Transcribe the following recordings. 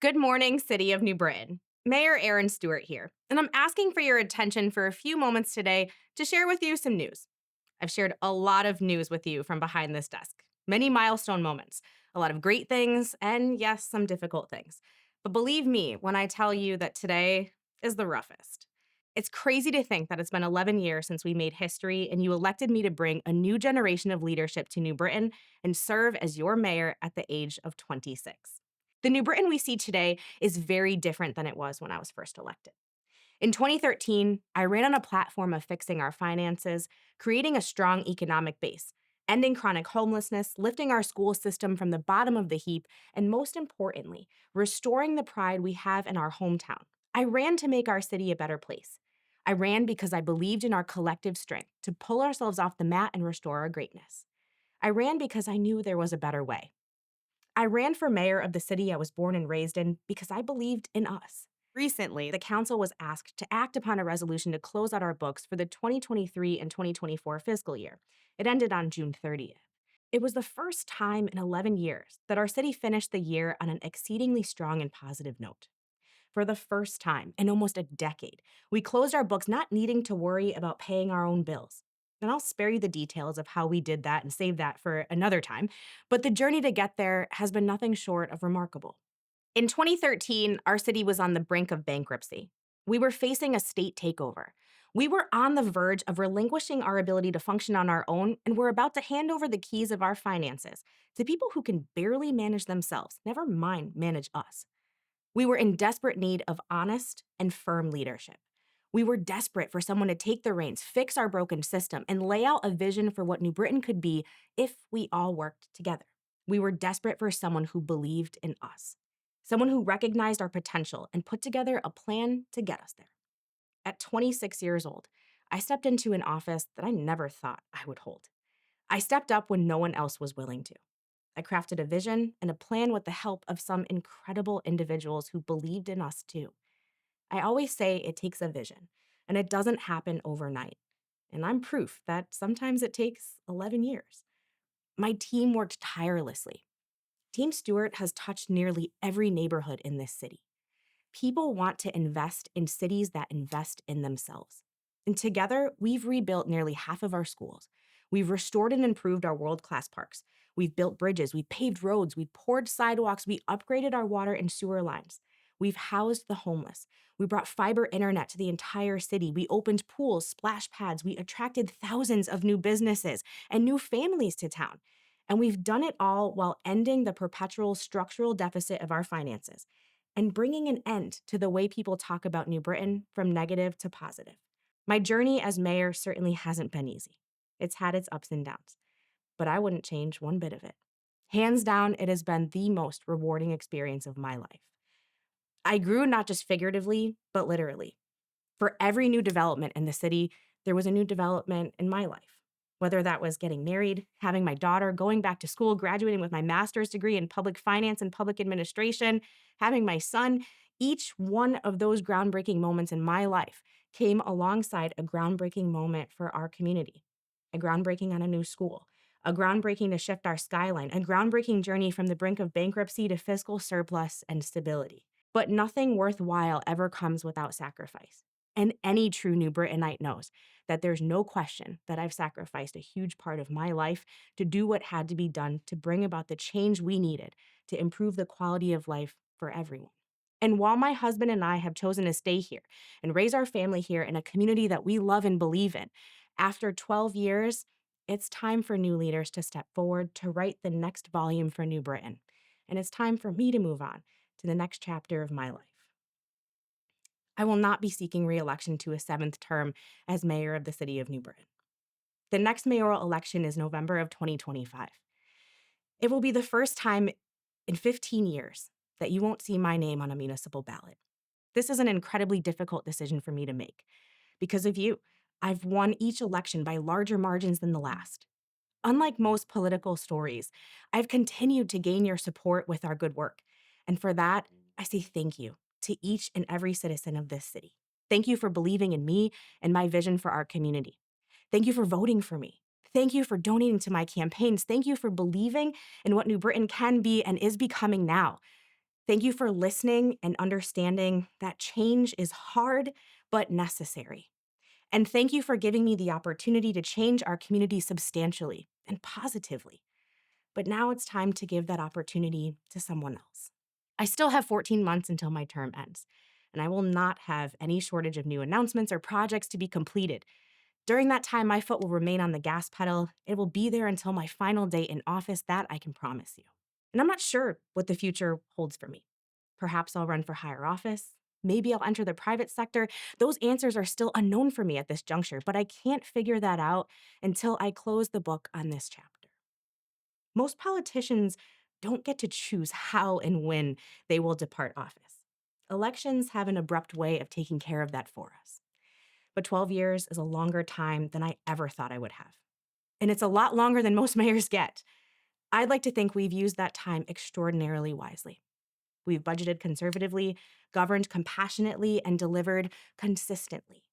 Good morning, City of New Britain. Mayor Erin Stewart here, and I'm asking for your attention for a few moments today to share with you some news. I've shared a lot of news with you from behind this desk, many milestone moments, a lot of great things, and yes, some difficult things. But believe me when I tell you that today is the roughest. It's crazy to think that it's been 11 years since we made history and you elected me to bring a new generation of leadership to New Britain and serve as your mayor at the age of 26. The New Britain we see today is very different than it was when I was first elected. In 2013, I ran on a platform of fixing our finances, creating a strong economic base, ending chronic homelessness, lifting our school system from the bottom of the heap, and most importantly, restoring the pride we have in our hometown. I ran to make our city a better place. I ran because I believed in our collective strength to pull ourselves off the mat and restore our greatness. I ran because I knew there was a better way. I ran for mayor of the city I was born and raised in because I believed in us. Recently, the council was asked to act upon a resolution to close out our books for the 2023 and 2024 fiscal year. It ended on June 30th. It was the first time in 11 years that our city finished the year on an exceedingly strong and positive note. For the first time in almost a decade, we closed our books not needing to worry about paying our own bills. And I'll spare you the details of how we did that and save that for another time, but the journey to get there has been nothing short of remarkable. In 2013, our city was on the brink of bankruptcy. We were facing a state takeover. We were on the verge of relinquishing our ability to function on our own, and we're about to hand over the keys of our finances to people who can barely manage themselves, never mind manage us. We were in desperate need of honest and firm leadership. We were desperate for someone to take the reins, fix our broken system, and lay out a vision for what New Britain could be if we all worked together. We were desperate for someone who believed in us, someone who recognized our potential and put together a plan to get us there. At 26 years old, I stepped into an office that I never thought I would hold. I stepped up when no one else was willing to. I crafted a vision and a plan with the help of some incredible individuals who believed in us too. I always say it takes a vision, and it doesn't happen overnight. And I'm proof that sometimes it takes 11 years. My team worked tirelessly. Team Stewart has touched nearly every neighborhood in this city. People want to invest in cities that invest in themselves. And together, we've rebuilt nearly half of our schools. We've restored and improved our world-class parks. We've built bridges, we paved roads, we poured sidewalks, we upgraded our water and sewer lines. We've housed the homeless. We brought fiber internet to the entire city. We opened pools, splash pads. We attracted thousands of new businesses and new families to town. And we've done it all while ending the perpetual structural deficit of our finances and bringing an end to the way people talk about New Britain from negative to positive. My journey as mayor certainly hasn't been easy. It's had its ups and downs, but I wouldn't change one bit of it. Hands down, it has been the most rewarding experience of my life. I grew not just figuratively, but literally. For every new development in the city, there was a new development in my life. Whether that was getting married, having my daughter, going back to school, graduating with my master's degree in public finance and public administration, having my son, each one of those groundbreaking moments in my life came alongside a groundbreaking moment for our community. A groundbreaking on a new school, a groundbreaking to shift our skyline, a groundbreaking journey from the brink of bankruptcy to fiscal surplus and stability. But nothing worthwhile ever comes without sacrifice. And any true New Britanite knows that there's no question that I've sacrificed a huge part of my life to do what had to be done to bring about the change we needed to improve the quality of life for everyone. And while my husband and I have chosen to stay here and raise our family here in a community that we love and believe in, after 12 years, it's time for new leaders to step forward to write the next volume for New Britain. And it's time for me to move on to the next chapter of my life. I will not be seeking re-election to a seventh term as mayor of the city of New Britain. The next mayoral election is November of 2025. It will be the first time in 15 years that you won't see my name on a municipal ballot. This is an incredibly difficult decision for me to make. Because of you, I've won each election by larger margins than the last. Unlike most political stories, I've continued to gain your support with our good work. And for that, I say thank you to each and every citizen of this city. Thank you for believing in me and my vision for our community. Thank you for voting for me. Thank you for donating to my campaigns. Thank you for believing in what New Britain can be and is becoming now. Thank you for listening and understanding that change is hard but necessary. And thank you for giving me the opportunity to change our community substantially and positively. But now it's time to give that opportunity to someone else. I still have 14 months until my term ends, and I will not have any shortage of new announcements or projects to be completed. During that time, my foot will remain on the gas pedal. It will be there until my final day in office, that I can promise you. And I'm not sure what the future holds for me. Perhaps I'll run for higher office. Maybe I'll enter the private sector. Those answers are still unknown for me at this juncture, but I can't figure that out until I close the book on this chapter. Most politicians don't get to choose how and when they will depart office. Elections have an abrupt way of taking care of that for us. But 12 years is a longer time than I ever thought I would have. And it's a lot longer than most mayors get. I'd like to think we've used that time extraordinarily wisely. We've budgeted conservatively, governed compassionately, and delivered consistently.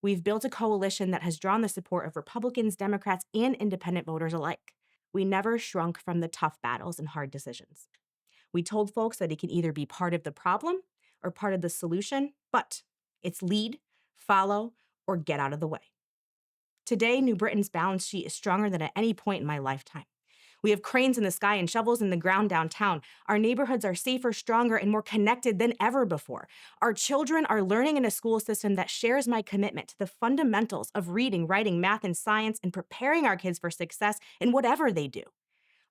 We've built a coalition that has drawn the support of Republicans, Democrats, and independent voters alike. We never shrunk from the tough battles and hard decisions. We told folks that it can either be part of the problem or part of the solution, but it's lead, follow, or get out of the way. Today, New Britain's balance sheet is stronger than at any point in my lifetime. We have cranes in the sky and shovels in the ground downtown. Our neighborhoods are safer, stronger, and more connected than ever before. Our children are learning in a school system that shares my commitment to the fundamentals of reading, writing, math, and science, and preparing our kids for success in whatever they do.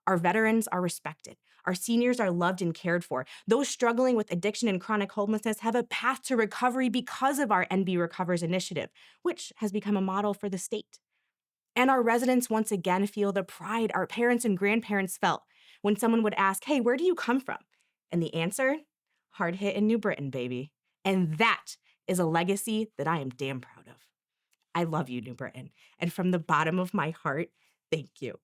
Our veterans are respected. Our seniors are loved and cared for. Those struggling with addiction and chronic homelessness have a path to recovery because of our NB Recovers initiative, which has become a model for the state. And our residents once again feel the pride our parents and grandparents felt when someone would ask, "Hey, where do you come from?" And the answer? Hard hit in New Britain, baby. And that is a legacy that I am damn proud of. I love you, New Britain. And from the bottom of my heart, thank you.